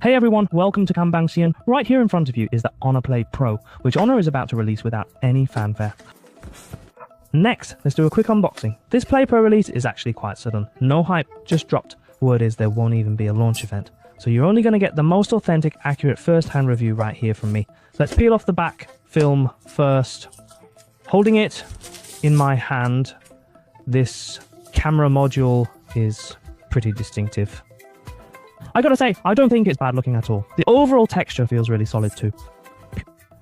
Hey everyone, welcome to Kambangsian. Right here in front of you is the Honor Play Pro, which Honor is about to release without any fanfare. Next, let's do a quick unboxing. This Play Pro release is actually quite sudden. No hype, just dropped. Word is there won't even be a launch event. So you're only going to get the most authentic, accurate first-hand review right here from me. Let's peel off the back film first. Holding it in my hand, this camera module is pretty distinctive. I gotta say, I don't think it's bad looking at all. The overall texture feels really solid too.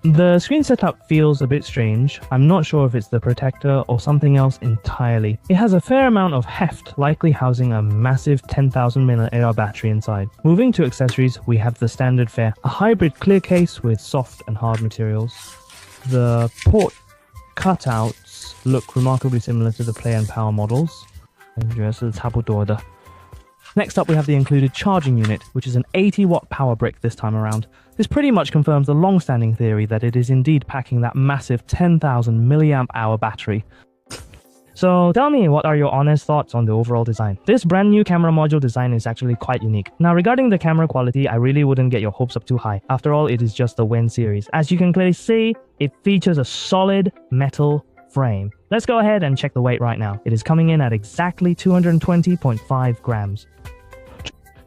The screen setup feels a bit strange. I'm not sure if it's the protector or something else entirely. It has a fair amount of heft, likely housing a massive 10,000 mAh battery inside. Moving to accessories, we have the standard fare, a hybrid clear case with soft and hard materials. The port cutouts look remarkably similar to the Play and Power models. Next up we have the included charging unit, which is an 80-watt power brick this time around. This pretty much confirms the long-standing theory that it is indeed packing that massive 10,000 mAh battery. So tell me, what are your honest thoughts on the overall design? This brand new camera module design is actually quite unique. Now regarding the camera quality, I really wouldn't get your hopes up too high. After all, it is just the WEN series. As you can clearly see, it features a solid metal frame. Let's go ahead and check the weight right now. It is coming in at exactly 220.5 grams.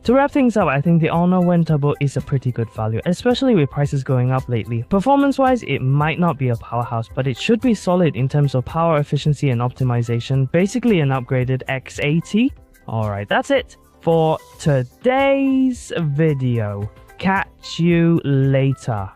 To wrap things up, I think the Honor WEN Turbo is a pretty good value, especially with prices going up lately. Performance-wise, it might not be a powerhouse, but it should be solid in terms of power efficiency and optimization, basically an upgraded X80. Alright, that's it for today's video. Catch you later.